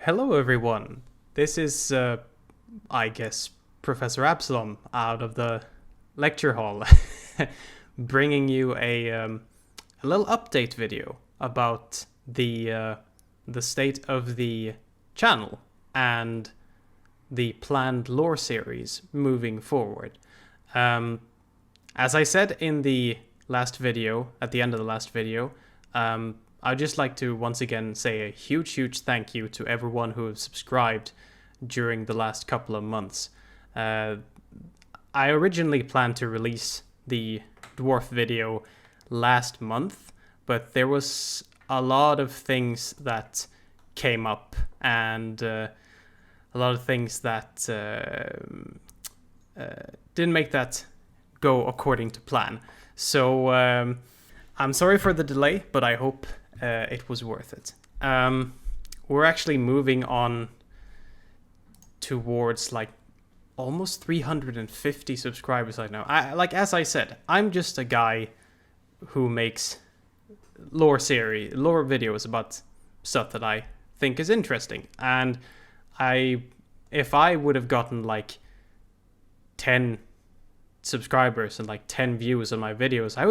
Hello, everyone. This is, I guess, Professor Absalom out of the lecture hall, bringing you a little update video about the state of the channel and the planned lore series moving forward. As I said in the last video, at the end of the last video, I'd just like to once again say a huge thank you to everyone who has subscribed during the last couple of months. I originally planned to release the dwarf video last month, but there was a lot of things that came up and a lot of things that didn't make that go according to plan. So I'm sorry for the delay, but I hope it was worth it. We're actually moving on towards like almost 350 subscribers right now. As I said, I'm just a guy who makes lore videos about stuff that I think is interesting. And if I would have gotten like 10 subscribers and like 10 views on my videos, I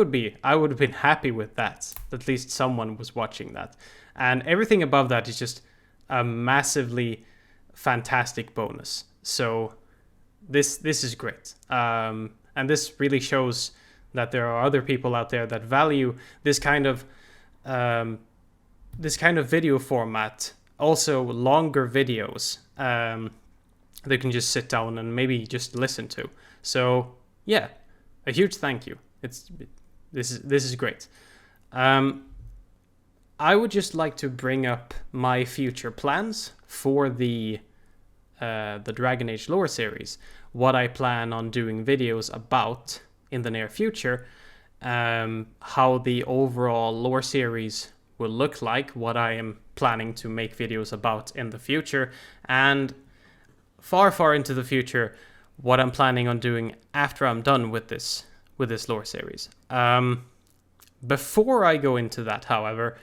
would have been happy with that. At least someone was watching that. And everything above that is just a massively fantastic bonus. So this is great. And this really shows that there are other people out there that value this kind of video format. Also longer videos they can just sit down and maybe just listen to. So yeah, a huge thank you. This is great. I would just like to bring up my future plans for the Dragon Age lore series. What I plan on doing videos about in the near future, how the overall lore series will look like, what I am planning to make videos about in the future, and far into the future, what I'm planning on doing after I'm done with this lore series. Before I go into that, however,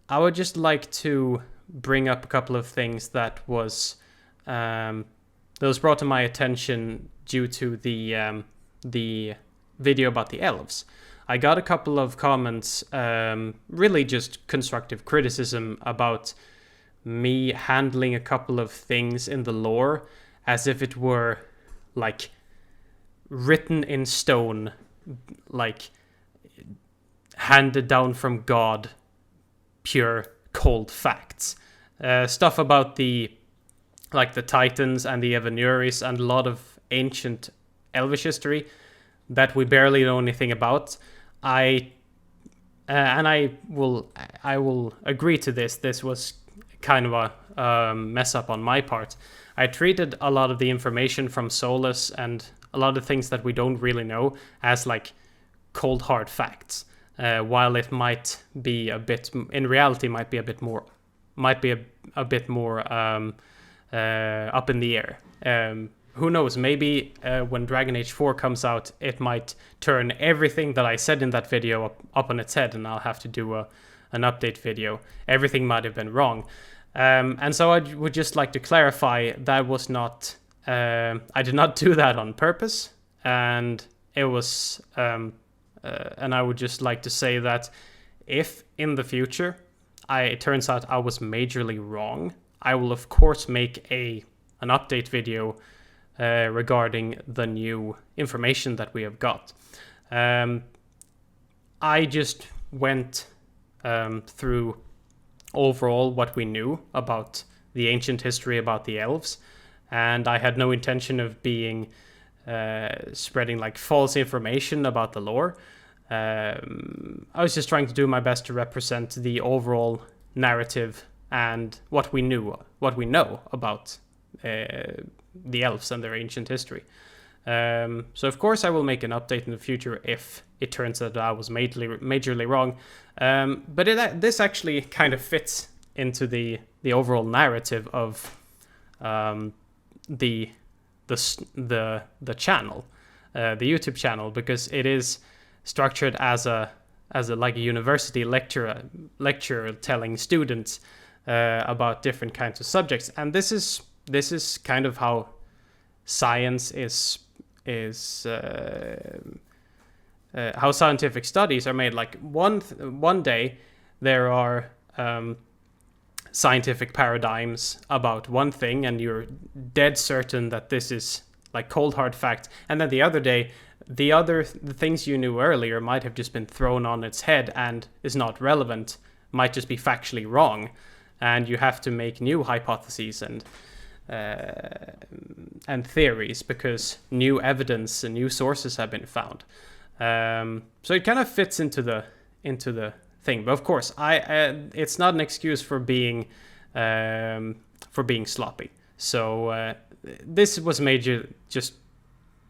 I would just like to bring up a couple of things that was brought to my attention due to the video about the elves. I got a couple of comments, really just constructive criticism about me handling a couple of things in the lore as if it were like written in stone, like handed down from God, pure cold facts. Stuff about the Titans and the Evanuris and a lot of ancient Elvish history that we barely know anything about. I will agree to this. This was kind of a mess up on my part. I treated a lot of the information from Solus and a lot of things that we don't really know as like cold hard facts, while it might be a bit, in reality, might be a bit more up in the air. Who knows? Maybe when Dragon Age 4 comes out, it might turn everything that I said in that video up on its head, and I'll have to do an update video. Everything might have been wrong. And so I would just like to clarify that was not, I did not do that on purpose, and it was, and I would just like to say that if in the future it turns out I was majorly wrong, I will of course make an update video regarding the new information that we have got. I just went through overall what we knew about the ancient history about the elves, and I had no intention of being spreading like false information about the lore. I was just trying to do my best to represent the overall narrative and what we know about the elves and their ancient history. So of course I will make an update in the future if it turns out that I was majorly wrong. But this actually kind of fits into the overall narrative of the channel, the YouTube channel, because it is structured as a like a university lecture telling students about different kinds of subjects. And this is kind of how science is how scientific studies are made. Like one day there are scientific paradigms about one thing, and you're dead certain that this is like cold hard fact, and then the other day the things you knew earlier might have just been thrown on its head and is not relevant, might just be factually wrong, and you have to make new hypotheses and theories because new evidence and new sources have been found. So it kind of fits into the thing. But of course, it's not an excuse for being sloppy. So this was major. Just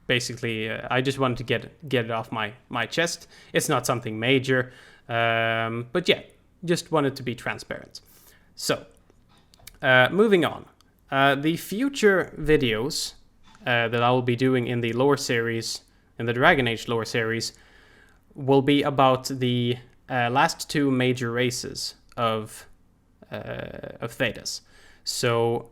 basically, I just wanted to get it off my chest. It's not something major, but yeah, just wanted to be transparent. So moving on, the future videos that I will be doing in the lore series, in the Dragon Age lore series, will be about the last two major races of Thedas. So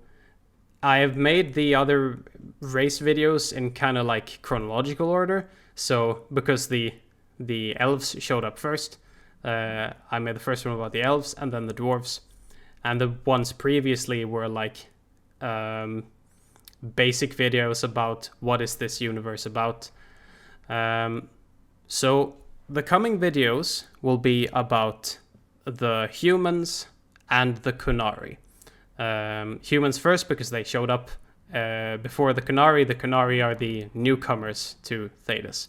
I have made the other race videos in kind of like chronological order. So because the elves showed up first, I made the first one about the elves and then the dwarves, and the ones previously were like basic videos about what is this universe about. So the coming videos will be about the humans and the Qunari. Humans first because they showed up before the Qunari. The Qunari are the newcomers to Thedas.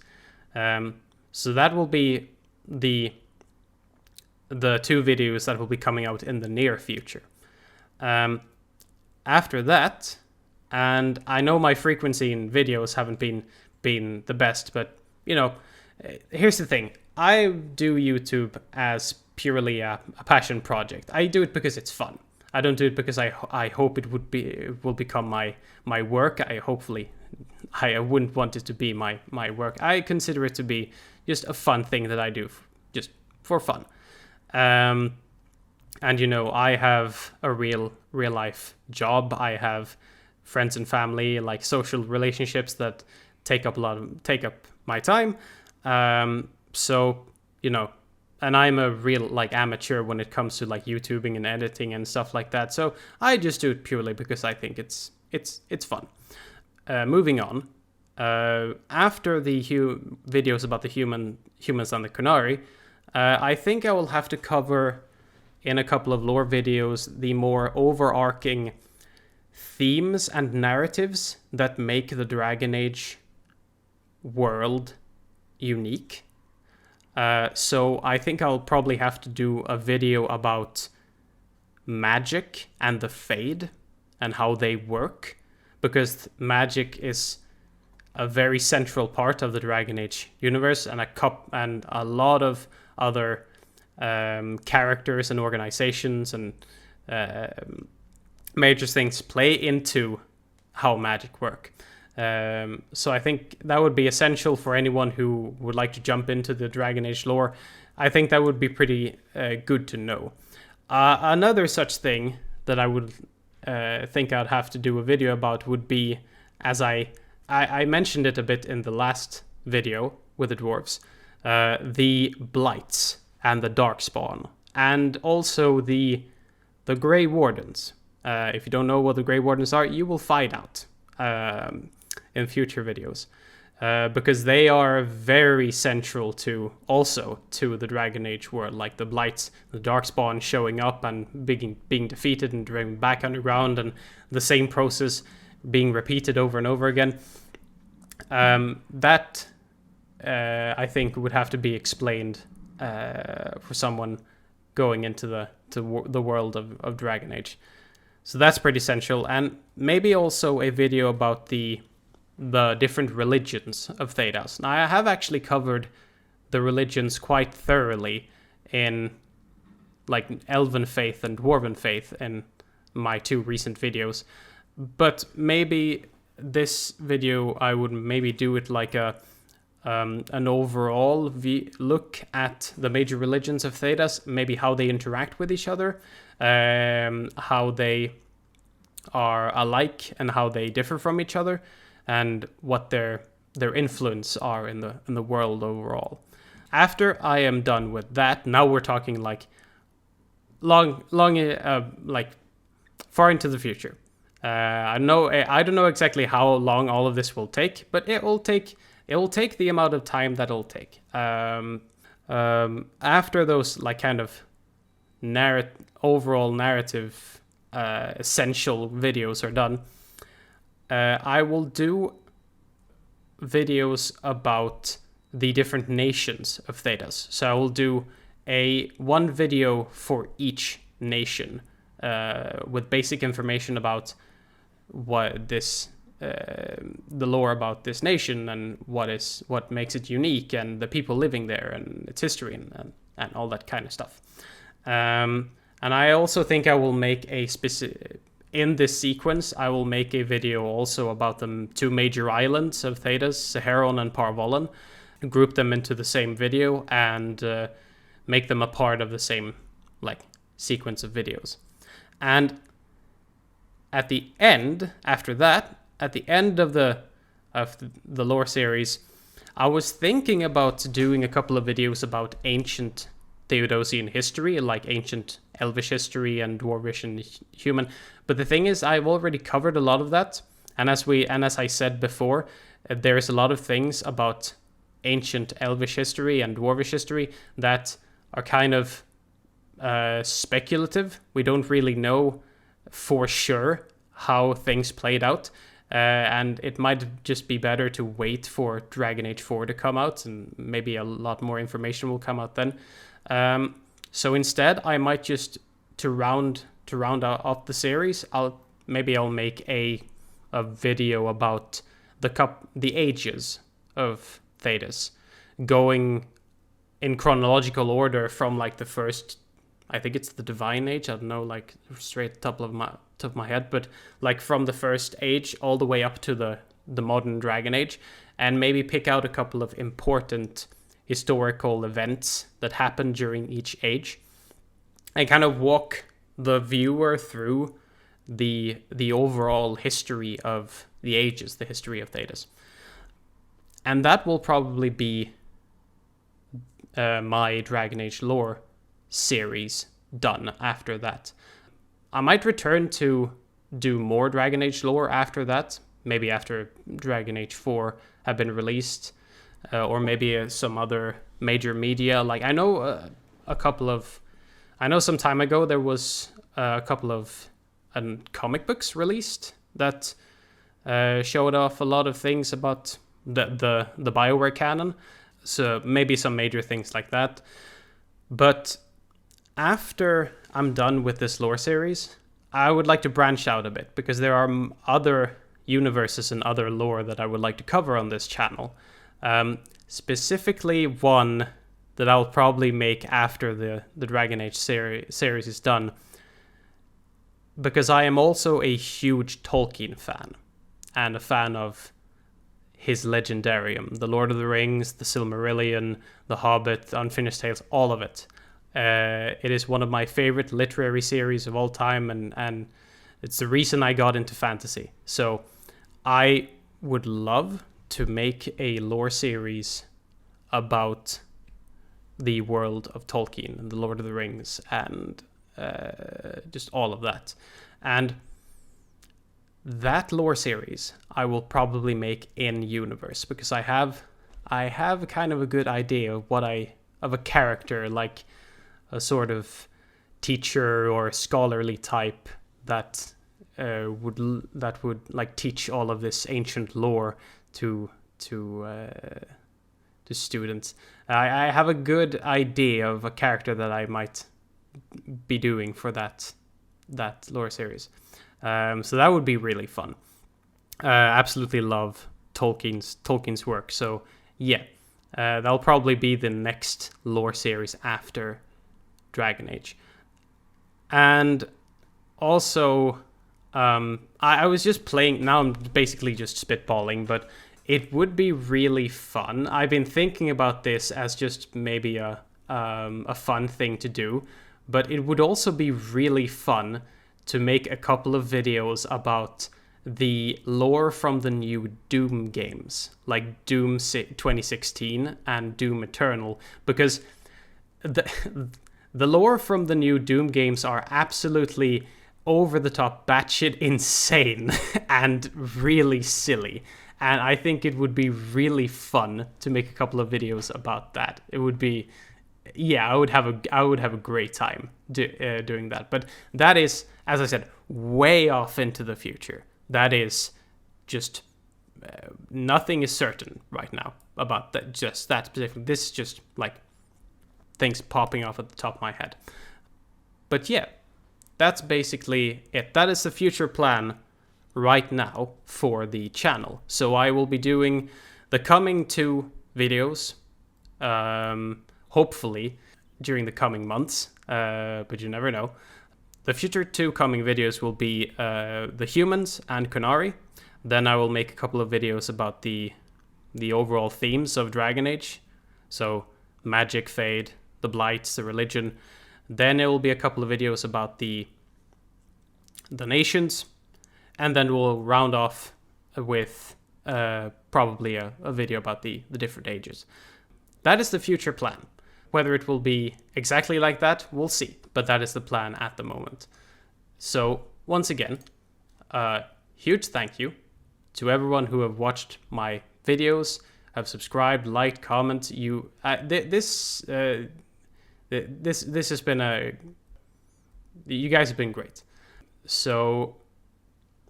So that will be the two videos that will be coming out in the near future. After that, and I know my frequency in videos haven't been the best, but you know, here's the thing. I do YouTube as purely a passion project. I do it because it's fun. I don't do it because I hope it will become my work. I wouldn't want it to be my work. I consider it to be just a fun thing that I do just for fun. And you know, I have a real life job. I have friends and family, like social relationships that take up my time. So, you know, and I'm a real like amateur when it comes to like YouTubing and editing and stuff like that. So I just do it purely because I think it's fun. Moving on, after the videos about the humans and the Qunari, I think I will have to cover in a couple of lore videos the more overarching themes and narratives that make the Dragon Age world unique. So I think I'll probably have to do a video about magic and the Fade and how they work, because magic is a very central part of the Dragon Age universe, and a lot of other characters and organizations and major things play into how magic work. So I think that would be essential for anyone who would like to jump into the Dragon Age lore. I think that would be pretty good to know. Another such thing that I would think I'd have to do a video about would be, as I mentioned it a bit in the last video with the dwarves, the Blights and the Darkspawn, and also the Grey Wardens. If you don't know what the Grey Wardens are, you will find out in future videos, because they are very central to the Dragon Age world, like the Blights, the Darkspawn showing up and being defeated and driven back underground, and the same process being repeated over and over again. That I think would have to be explained for someone going into the world of Dragon Age. So that's pretty essential, and maybe also a video about the different religions of Thedas. Now, I have actually covered the religions quite thoroughly in like Elven faith and Dwarven faith in my two recent videos, but maybe this video I would maybe do it like a an overall look at the major religions of Thedas, maybe how they interact with each other, how they are alike and how they differ from each other, and what their influence are in the world overall. After I am done with that, now we're talking like long, like far into the future. I don't know exactly how long all of this will take, but it will take the amount of time that it'll take. After those like kind of overall narrative essential videos are done, I will do videos about the different nations of Thedas. So I will do one video for each nation with basic information about what the lore about this nation and what makes it unique and the people living there and its history and all that kind of stuff. And I also think I will make in this sequence, I will make a video also about the two major islands of Thedas, Saharon and Parvolan, group them into the same video and make them a part of the same like sequence of videos. And at the end, after that, at the end of the lore series, I was thinking about doing a couple of videos about ancient Theodosian history, like ancient Elvish history and Dwarvish and human. But the thing is, I've already covered a lot of that, and as I said before, there is a lot of things about ancient Elvish history and Dwarvish history that are kind of speculative. We don't really know for sure how things played out, and it might just be better to wait for Dragon Age 4 to come out, and maybe a lot more information will come out then. So instead, I might just to round out the series, I'll make a video about the ages of Thedas, going in chronological order from like the first, I think it's the Divine Age, I don't know, like straight top of my head, but like from the first age all the way up to the modern Dragon Age, and maybe pick out a couple of important historical events that happened during each age, and kind of walk the viewer through the overall history of the ages, the history of Thedas. And that will probably be my Dragon Age lore series done after that. I might return to do more Dragon Age lore after that, maybe after Dragon Age 4 have been released, or maybe some other major media. Like I know some time ago there was a couple of comic books released that showed off a lot of things about the BioWare canon, so maybe some major things like that. But after I'm done with this lore series, I would like to branch out a bit, because there are other universes and other lore that I would like to cover on this channel. Specifically one that I'll probably make after the Dragon Age series is done, because I am also a huge Tolkien fan and a fan of his legendarium, the Lord of the Rings, the Silmarillion, the Hobbit, Unfinished Tales, all of it. It is one of my favorite literary series of all time, and it's the reason I got into fantasy. So I would love to make a lore series about the world of Tolkien and the Lord of the Rings and just all of that. And that lore series I will probably make in universe, because I have kind of a good idea of a character, like a sort of teacher or scholarly type that would like teach all of this ancient lore to students. I have a good idea of a character that I might be doing for that lore series. So that would be really fun. Absolutely love Tolkien's work. So yeah, that'll probably be the next lore series after Dragon Age. And also, I was just playing, now I'm basically just spitballing, but it would be really fun. I've been thinking about this as just maybe a fun thing to do, but it would also be really fun to make a couple of videos about the lore from the new Doom games, like Doom 2016 and Doom Eternal, because the lore from the new Doom games are absolutely over the top, batshit insane, and really silly. And I think it would be really fun to make a couple of videos about that. It would be, yeah, I would have a great time doing that. But that is, as I said, way off into the future. That is just nothing is certain right now about that. Just that specific. This is just like things popping off at the top of my head. But yeah, that's basically it. That is the future plan right now for the channel. So I will be doing the coming 2 videos, hopefully during the coming months, but you never know. The future 2 coming videos will be the humans and Qunari. Then I will make a couple of videos about the overall themes of Dragon Age. So magic, fade, the blights, the religion. Then there will be a couple of videos about the nations. And then we'll round off with probably a video about the different ages. That is the future plan. Whether it will be exactly like that, we'll see. But that is the plan at the moment. So once again, huge thank you to everyone who have watched my videos, have subscribed, liked, comment. This has been you guys have been great. So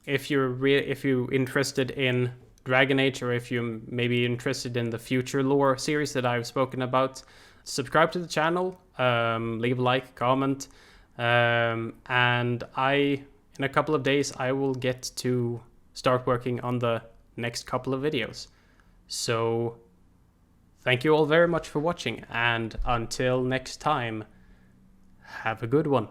if you're interested in Dragon Age, or if you're maybe interested in the future lore series that I've spoken about, subscribe to the channel, leave a like, comment, and in a couple of days I will get to start working on the next couple of videos. So thank you all very much for watching, and until next time, have a good one.